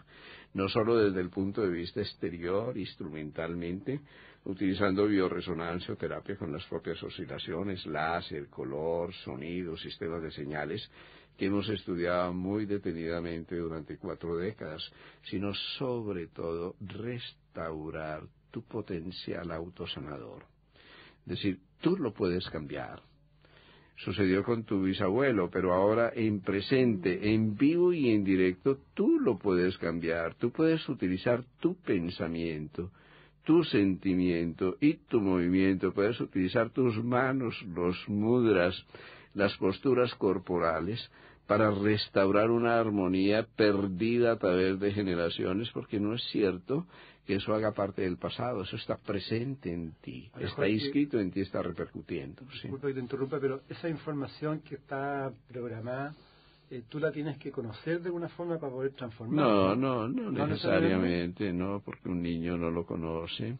Speaker 5: no solo desde el punto de vista exterior, instrumentalmente, utilizando bioresonancia o terapia con las propias oscilaciones, láser, color, sonido, sistemas de señales, que hemos estudiado muy detenidamente durante 4 décadas, sino sobre todo restaurar tu potencial autosanador. Es decir, tú lo puedes cambiar. Sucedió con tu bisabuelo, pero ahora en presente, en vivo y en directo, tú lo puedes cambiar. Tú puedes utilizar tu pensamiento, tu sentimiento y tu movimiento. Puedes utilizar tus manos, los mudras, las posturas corporales, para restaurar una armonía perdida a través de generaciones, porque no es cierto que eso haga parte del pasado, eso está presente en ti, está inscrito en ti, está repercutiendo.
Speaker 4: Disculpa que te interrumpa, pero esa información que está programada, tú la tienes que conocer de alguna forma para poder transformarla.
Speaker 5: No necesariamente, no, porque un niño no lo conoce.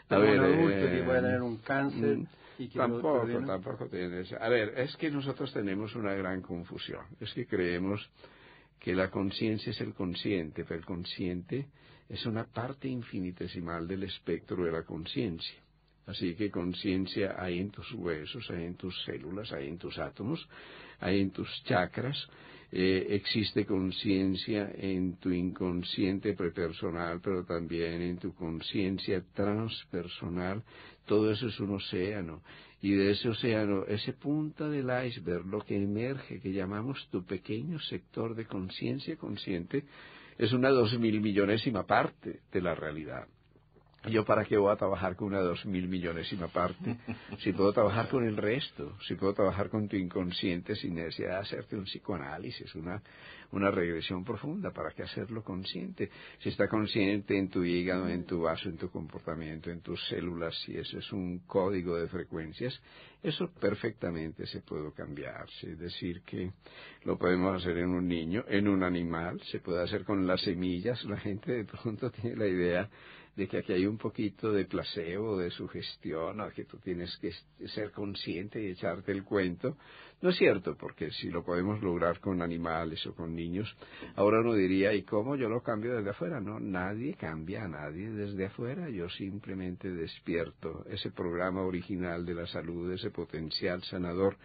Speaker 4: A ver, un adulto que puede tener un cáncer y que
Speaker 5: tampoco tiene eso. A ver, es que nosotros tenemos una gran confusión. Es que creemos que la conciencia es el consciente, pero el consciente es una parte infinitesimal del espectro de la conciencia. Así que conciencia hay en tus huesos, hay en tus células, hay en tus átomos, hay en tus chakras. Existe conciencia en tu inconsciente prepersonal, pero también en tu conciencia transpersonal. Todo eso es un océano. Y de ese océano, ese punta del iceberg, lo que emerge, que llamamos tu pequeño sector de conciencia consciente, es una 2.000.000.000ª parte de la realidad. ¿Yo para qué voy a trabajar con una 2.000.000.000ª parte? Si puedo trabajar con el resto, si puedo trabajar con tu inconsciente sin necesidad de hacerte un psicoanálisis, una regresión profunda. ¿Para qué hacerlo consciente? Si está consciente en tu hígado, en tu vaso, en tu comportamiento, en tus células, si eso es un código de frecuencias, eso perfectamente se puede cambiar. Es decir, que lo podemos hacer en un niño, en un animal, se puede hacer con las semillas. La gente de pronto tiene la idea de que aquí hay un poquito de placebo, de sugestión, o que tú tienes que ser consciente y echarte el cuento. No es cierto, porque si lo podemos lograr con animales o con niños, ahora uno diría, ¿y cómo yo lo cambio desde afuera? No, nadie cambia a nadie desde afuera. Yo simplemente despierto ese programa original de la salud, ese potencial sanador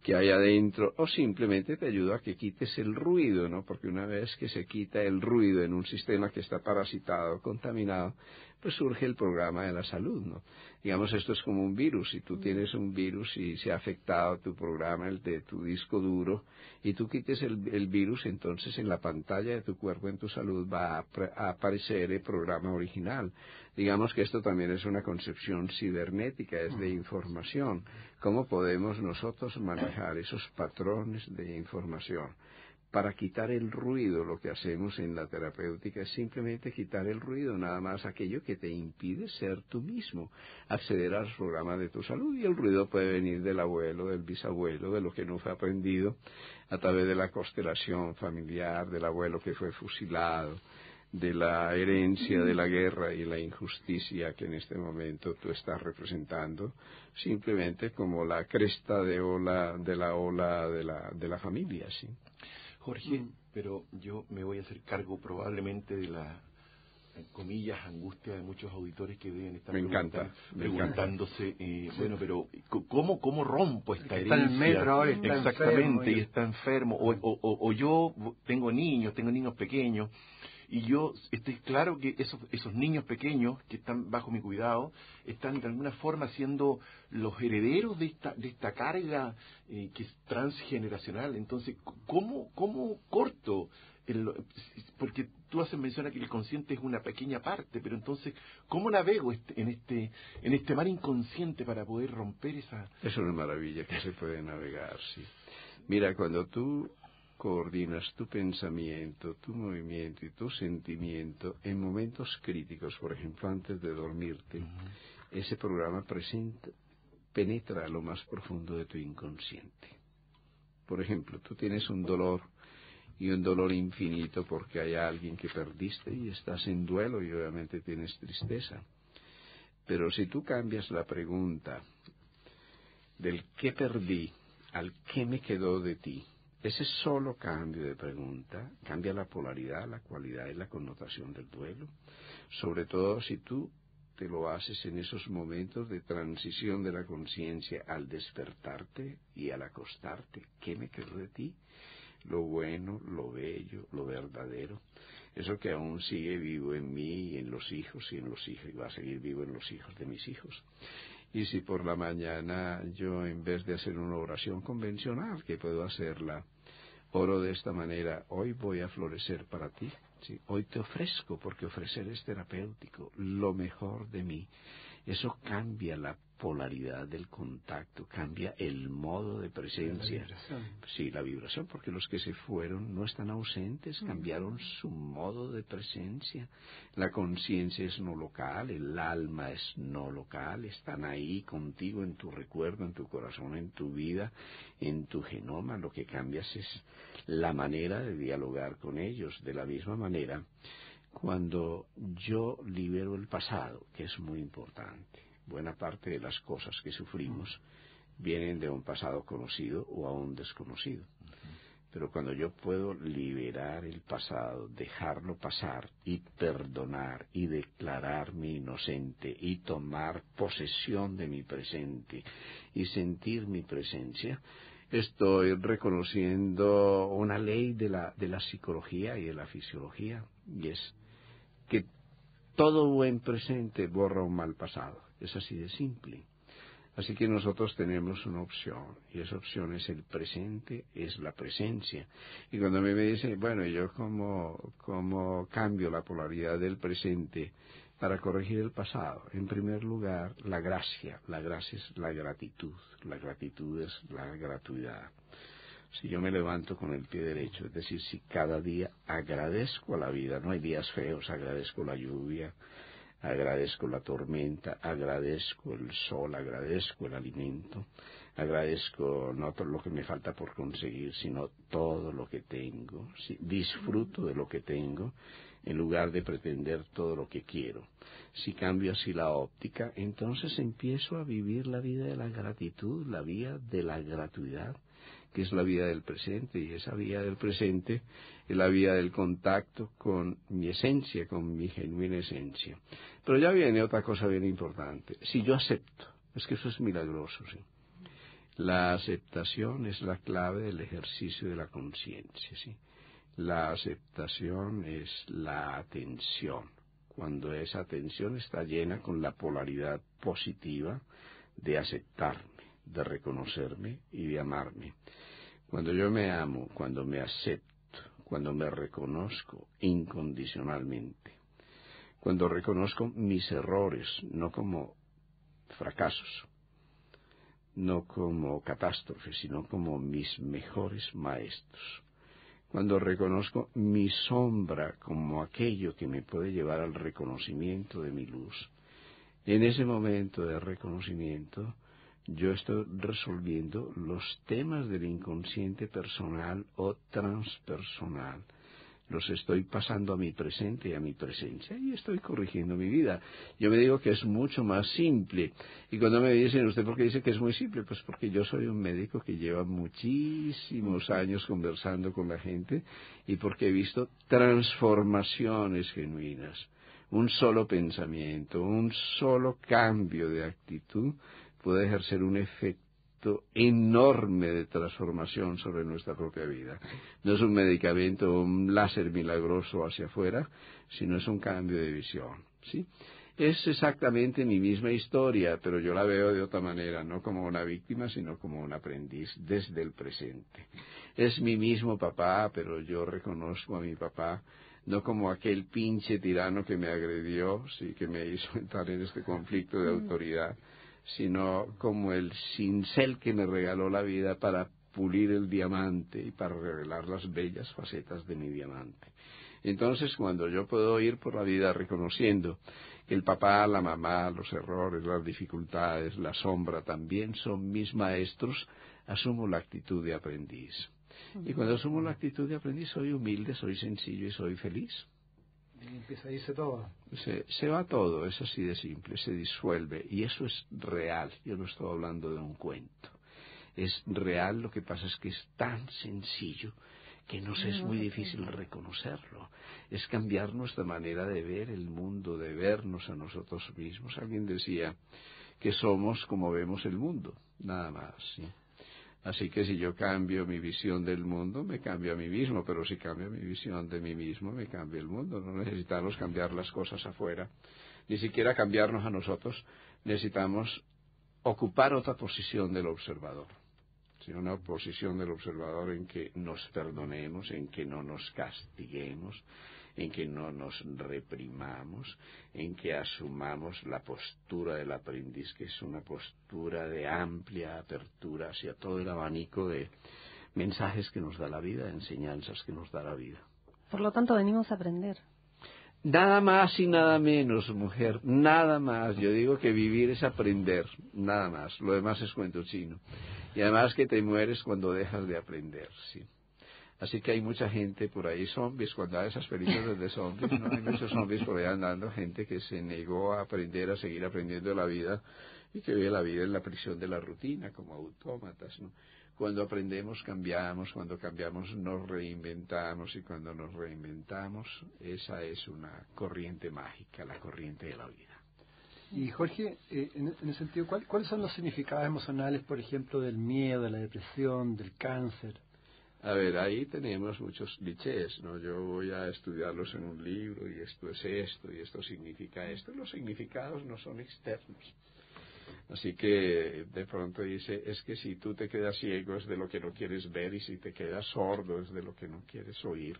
Speaker 5: que hay adentro, o simplemente te ayuda a que quites el ruido, ¿no? Porque una vez que se quita el ruido en un sistema que está parasitado, contaminado, pues surge el programa de la salud, ¿no? Digamos, esto es como un virus. Si tú tienes un virus y se ha afectado tu programa, el de tu disco duro, y tú quites el virus, entonces en la pantalla de tu cuerpo, en tu salud, va a aparecer el programa original. Digamos que esto también es una concepción cibernética, es de información. ¿Cómo podemos nosotros manejar esos patrones de información? Para quitar el ruido, lo que hacemos en la terapéutica es simplemente quitar el ruido, nada más aquello que te impide ser tú mismo, acceder a los programas de tu salud. Y el ruido puede venir del abuelo, del bisabuelo, de lo que no fue aprendido a través de la constelación familiar, del abuelo que fue fusilado, de la herencia de la guerra y la injusticia que en este momento tú estás representando, simplemente como la cresta de la familia, ¿sí?
Speaker 2: Jorge, pero yo me voy a hacer cargo probablemente de la, comillas, angustia de muchos auditores que deben estar preguntándose, bueno, pero ¿cómo rompo esta herencia?
Speaker 4: Está en el metro ahora, está
Speaker 2: exactamente,
Speaker 4: enfermo,
Speaker 2: y está enfermo, o yo tengo niños pequeños, y yo estoy claro que esos niños pequeños que están bajo mi cuidado están de alguna forma siendo los herederos de esta carga que es transgeneracional. Entonces, ¿cómo corto? Porque tú haces mención a que el consciente es una pequeña parte, pero entonces, ¿cómo navego en este mar inconsciente para poder romper esa...?
Speaker 5: Es una maravilla que se puede navegar, sí. Mira, cuando tú coordinas tu pensamiento, tu movimiento y tu sentimiento en momentos críticos, por ejemplo, antes de dormirte, ese programa penetra a lo más profundo de tu inconsciente. Por ejemplo, tú tienes un dolor y un dolor infinito porque hay alguien que perdiste y estás en duelo y obviamente tienes tristeza. Pero si tú cambias la pregunta del qué perdí al qué me quedó de ti, ese solo cambio de pregunta cambia la polaridad, la cualidad y la connotación del duelo. Sobre todo si tú te lo haces en esos momentos de transición de la conciencia al despertarte y al acostarte. ¿Qué me quedó de ti? Lo bueno, lo bello, lo verdadero. Eso que aún sigue vivo en mí y en los hijos y va a seguir vivo en los hijos de mis hijos. Y si por la mañana yo, en vez de hacer una oración convencional, que puedo hacerla, oro de esta manera: hoy voy a florecer para ti, ¿sí? Hoy te ofrezco, porque ofrecer es terapéutico, lo mejor de mí. Eso cambia la polaridad del contacto, cambia el modo de presencia. Sí, la vibración, porque los que se fueron no están ausentes, cambiaron su modo de presencia. La conciencia es no local, el alma es no local, están ahí contigo en tu recuerdo, en tu corazón, en tu vida, en tu genoma. Lo que cambias es la manera de dialogar con ellos. De la misma manera, cuando yo libero el pasado, que es muy importante, buena parte de las cosas que sufrimos vienen de un pasado conocido o aún desconocido. Pero cuando yo puedo liberar el pasado, dejarlo pasar y perdonar y declararme inocente y tomar posesión de mi presente y sentir mi presencia, estoy reconociendo una ley de la psicología y de la fisiología, y es que todo buen presente borra un mal pasado. Es así de simple. Así que nosotros tenemos una opción, y esa opción es el presente, es la presencia. Y cuando a mí me dicen, bueno, ¿yo cómo cambio la polaridad del presente para corregir el pasado? En primer lugar, la gracia es la gratitud es la gratuidad. Si yo me levanto con el pie derecho, es decir, si cada día agradezco a la vida, no hay días feos, agradezco la lluvia, agradezco la tormenta, agradezco el sol, agradezco el alimento, agradezco no todo lo que me falta por conseguir, sino todo lo que tengo, ¿sí? Disfruto de lo que tengo en lugar de pretender todo lo que quiero. Si cambio así la óptica, entonces empiezo a vivir la vida de la gratitud, la vida de la gratuidad, que es la vida del presente, y esa vida del presente es la vida del contacto con mi esencia, con mi genuina esencia. Pero ya viene otra cosa bien importante. Si yo acepto, es que eso es milagroso, ¿sí? La aceptación es la clave del ejercicio de la conciencia, ¿sí? La aceptación es la atención. cuando esa atención está llena con la polaridad positiva de aceptarme, de reconocerme y de amarme. Cuando yo me amo, cuando me acepto, cuando me reconozco incondicionalmente, cuando reconozco mis errores, no como fracasos, no como catástrofes, sino como mis mejores maestros. Cuando reconozco mi sombra como aquello que me puede llevar al reconocimiento de mi luz, en ese momento de reconocimiento, yo estoy resolviendo los temas del inconsciente personal o transpersonal. Los estoy pasando a mi presente y a mi presencia y estoy corrigiendo mi vida. Yo me digo que es mucho más simple. Y cuando me dicen, ¿usted por qué dice que es muy simple? Pues porque yo soy un médico que lleva muchísimos años conversando con la gente y porque he visto transformaciones genuinas. Un solo pensamiento, un solo cambio de actitud puede ejercer un efecto enorme de transformación sobre nuestra propia vida. No es un medicamento, un láser milagroso hacia afuera, sino es un cambio de visión, ¿sí? Es exactamente mi misma historia, pero yo la veo de otra manera, no como una víctima, sino como un aprendiz desde el presente. Es mi mismo papá, pero yo reconozco a mi papá no como aquel pinche tirano que me agredió, sí, que me hizo entrar en este conflicto de autoridad, sino como el cincel que me regaló la vida para pulir el diamante y para revelar las bellas facetas de mi diamante. Entonces, cuando yo puedo ir por la vida reconociendo que el papá, la mamá, los errores, las dificultades, la sombra también son mis maestros, asumo la actitud de aprendiz. Y cuando asumo la actitud de aprendiz, soy humilde, soy sencillo y soy feliz.
Speaker 4: Y empieza a irse todo.
Speaker 5: Se va todo, es así de simple, se disuelve, y eso es real. Yo no estoy hablando de un cuento. Es real, lo que pasa es que es tan sencillo que nos es muy difícil reconocerlo. Es cambiar nuestra manera de ver el mundo, de vernos a nosotros mismos. Alguien decía que somos como vemos el mundo, nada más, ¿sí? Así que si yo cambio mi visión del mundo, me cambio a mí mismo, pero si cambio mi visión de mí mismo, me cambia el mundo. No necesitamos cambiar las cosas afuera, ni siquiera cambiarnos a nosotros. Necesitamos ocupar otra posición del observador, ¿sí? Una posición del observador en que nos perdonemos, en que no nos castiguemos, en que no nos reprimamos, en que asumamos la postura del aprendiz, que es una postura de amplia apertura hacia todo el abanico de mensajes que nos da la vida, de enseñanzas que nos da la vida.
Speaker 3: Por lo tanto, venimos a aprender.
Speaker 5: Nada más y nada menos, mujer, nada más. Yo digo que vivir es aprender, nada más. Lo demás es cuento chino. Y además que te mueres cuando dejas de aprender, sí. Así que hay mucha gente por ahí, zombies, cuando hay esas películas de zombies, ¿no? Hay muchos zombies por ahí andando, gente que se negó a aprender, a seguir aprendiendo la vida, y que ve la vida en la prisión de la rutina, como autómatas, ¿no? Cuando aprendemos, cambiamos, cuando cambiamos, nos reinventamos, y cuando nos reinventamos, esa es una corriente mágica, la corriente de la vida.
Speaker 4: Y Jorge, en ese sentido, ¿cuáles son los significados emocionales, por ejemplo, del miedo, de la depresión, del cáncer?
Speaker 5: A ver, ahí tenemos muchos clichés, ¿no? Yo voy a estudiarlos en un libro, y esto es esto, y esto significa esto. Los significados no son externos. Así que de pronto dice, es que si tú te quedas ciego es de lo que no quieres ver, y si te quedas sordo es de lo que no quieres oír.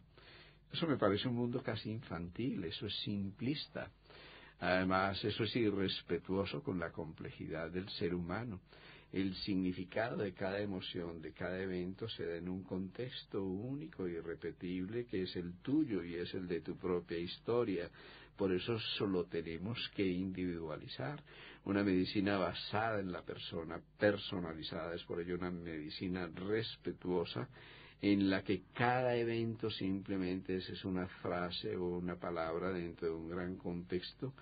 Speaker 5: Eso me parece un mundo casi infantil, eso es simplista. Además, eso es irrespetuoso con la complejidad del ser humano. El significado de cada emoción, de cada evento, se da en un contexto único y irrepetible que es el tuyo y es el de tu propia historia. Por eso solo tenemos que individualizar. Una medicina basada en la persona, personalizada, es por ello una medicina respetuosa, en la que cada evento simplemente es una frase o una palabra dentro de un gran contexto,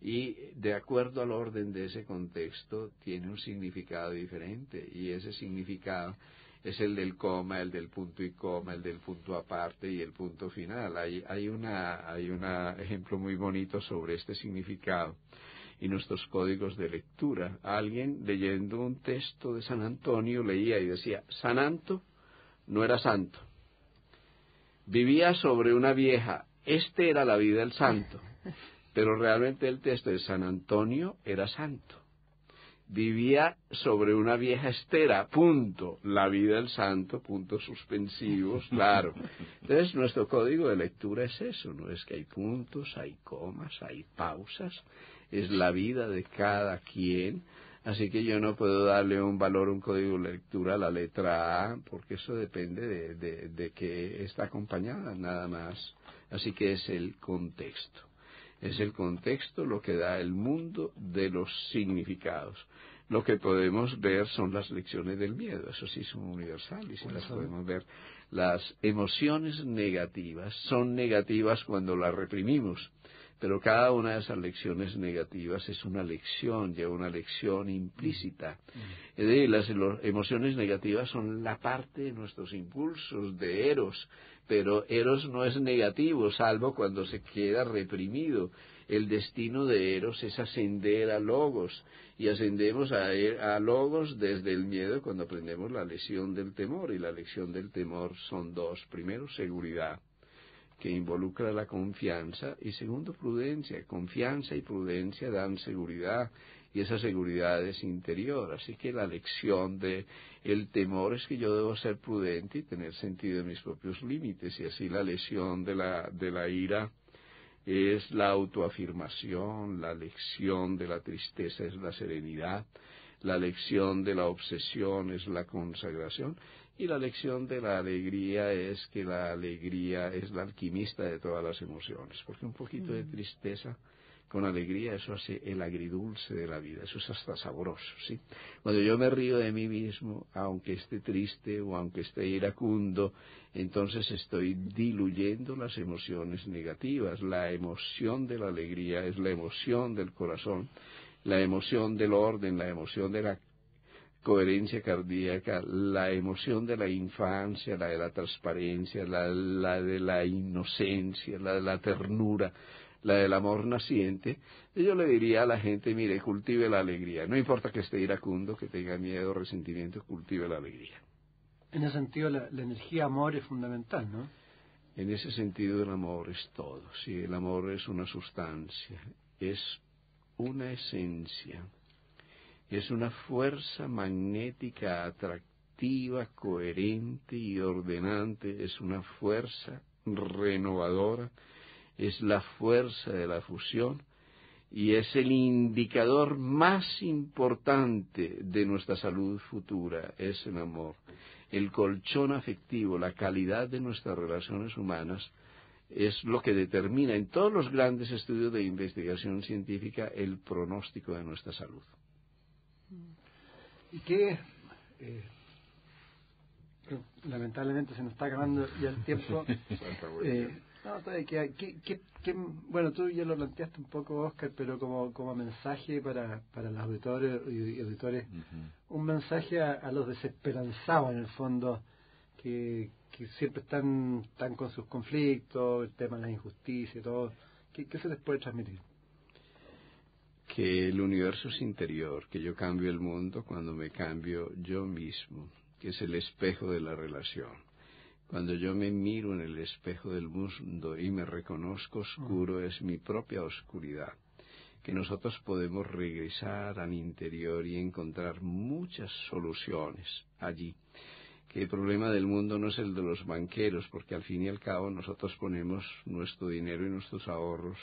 Speaker 5: y de acuerdo al orden de ese contexto tiene un significado diferente, y ese significado es el del coma, el del punto y coma, el del punto aparte y el punto final. Hay un ejemplo muy bonito sobre este significado y nuestros códigos de lectura. Alguien leyendo un texto de San Antonio leía y decía, San Anto no era santo, vivía sobre una vieja, este era la vida del santo. pero realmente el texto de San Antonio era santo. Vivía sobre una vieja estera, punto. La vida del santo, puntos suspensivos, claro. Entonces, nuestro código de lectura es eso, ¿no? Es que hay puntos, hay comas, hay pausas, es la vida de cada quien. Así que yo no puedo darle un valor, un código de lectura a la letra A, porque eso depende de que está acompañada, nada más. Así que es el contexto. Es el contexto lo que da el mundo de los significados. Lo que podemos ver son las lecciones del miedo, eso sí son universales y las podemos ver. Las emociones negativas son negativas cuando las reprimimos, pero cada una de esas lecciones negativas es una lección, lleva una lección implícita. Es decir, las emociones negativas son la parte de nuestros impulsos de Eros, pero Eros no es negativo, salvo cuando se queda reprimido. El destino de Eros es ascender a Logos, y ascendemos a Logos desde el miedo cuando aprendemos la lección del temor, y la lección del temor son dos. Primero, seguridad, que involucra la confianza, y segundo, prudencia. Confianza y prudencia dan seguridad, y esa seguridad es interior. Así que la lección de el temor es que yo debo ser prudente y tener sentido de mis propios límites, y así la lección de la ira es la autoafirmación, la lección de la tristeza es la serenidad, la lección de la obsesión es la consagración, y la lección de la alegría es que la alegría es la alquimista de todas las emociones, porque un poquito de tristeza con alegría, eso hace el agridulce de la vida, eso es hasta sabroso, ¿sí? Cuando yo me río de mí mismo, aunque esté triste o aunque esté iracundo, entonces estoy diluyendo las emociones negativas. La emoción de la alegría es la emoción del corazón, la emoción del orden, la emoción de la coherencia cardíaca, la emoción de la infancia, la de la transparencia, la de la inocencia, la de la ternura, la del amor naciente. Y yo le diría a la gente, mire, cultive la alegría. No importa que esté iracundo, que tenga miedo, resentimiento, cultive la alegría.
Speaker 4: En ese sentido, la energía amor es fundamental, ¿no?
Speaker 5: En ese sentido, el amor es todo. Sí, el amor es una sustancia, es una esencia, es una fuerza magnética atractiva, coherente y ordenante, es una fuerza renovadora, es la fuerza de la fusión y es el indicador más importante de nuestra salud futura, es el amor. El colchón afectivo, la calidad de nuestras relaciones humanas es lo que determina en todos los grandes estudios de investigación científica el pronóstico de nuestra salud.
Speaker 4: Y que lamentablemente se nos está acabando ya el tiempo. No, todavía bueno, tú ya lo planteaste un poco, Oscar, pero como mensaje para los auditores y auditores, un mensaje a los desesperanzados en el fondo, que siempre están con sus conflictos, el tema de la injusticia y todo. ¿Qué se les puede transmitir?
Speaker 5: Que el universo es interior, que yo cambio el mundo cuando me cambio yo mismo, que es el espejo de la relación. Cuando yo me miro en el espejo del mundo y me reconozco oscuro, es mi propia oscuridad. Que nosotros podemos regresar al interior y encontrar muchas soluciones allí. Que el problema del mundo no es el de los banqueros, porque al fin y al cabo nosotros ponemos nuestro dinero y nuestros ahorros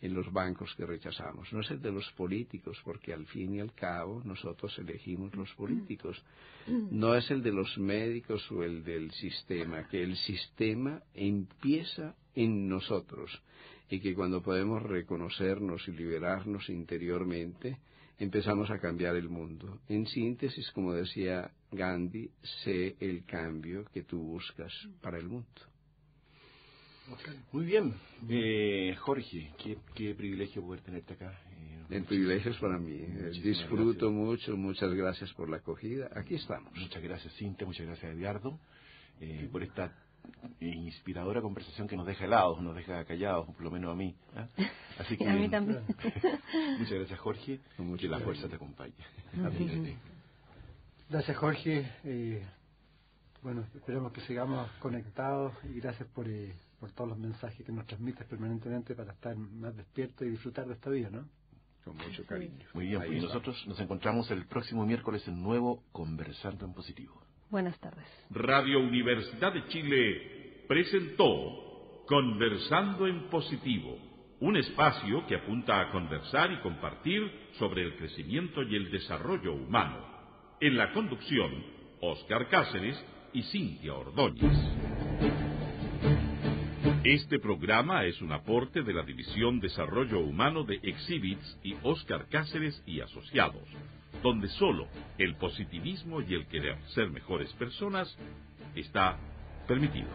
Speaker 5: en los bancos que rechazamos. No es el de los políticos, porque al fin y al cabo nosotros elegimos los políticos. No es el de los médicos o el del sistema, que el sistema empieza en nosotros y que cuando podemos reconocernos y liberarnos interiormente, empezamos a cambiar el mundo. En síntesis, como decía Gandhi, sé el cambio que tú buscas para el mundo.
Speaker 2: Okay. Muy bien. Jorge, qué privilegio poder tenerte acá.
Speaker 5: El privilegio es para mí. Disfruto mucho, muchas gracias por la acogida. Aquí estamos.
Speaker 2: Muchas gracias, Cintia, muchas gracias, Edgardo, por esta inspiradora conversación que nos deja helados, nos deja callados, por lo menos a mí. Así que,
Speaker 3: a mí también.
Speaker 2: Muchas gracias, Jorge. Que la fuerza te acompañe.
Speaker 4: Gracias, Jorge. Bueno, esperemos que sigamos conectados y gracias por todos los mensajes que nos transmites permanentemente para estar más despiertos y disfrutar de esta vida, ¿no?
Speaker 5: Con mucho cariño.
Speaker 2: Muy bien, pues nosotros nos encontramos el próximo miércoles en nuevo Conversando en Positivo.
Speaker 3: Buenas tardes.
Speaker 1: Radio Universidad de Chile presentó Conversando en Positivo, un espacio que apunta a conversar y compartir sobre el crecimiento y el desarrollo humano. En la conducción, Óscar Cáceres y Cintia Ordóñez. Este programa es un aporte de la División Desarrollo Humano de Exhibits y Óscar Cáceres y Asociados, donde solo el positivismo y el querer ser mejores personas está permitido.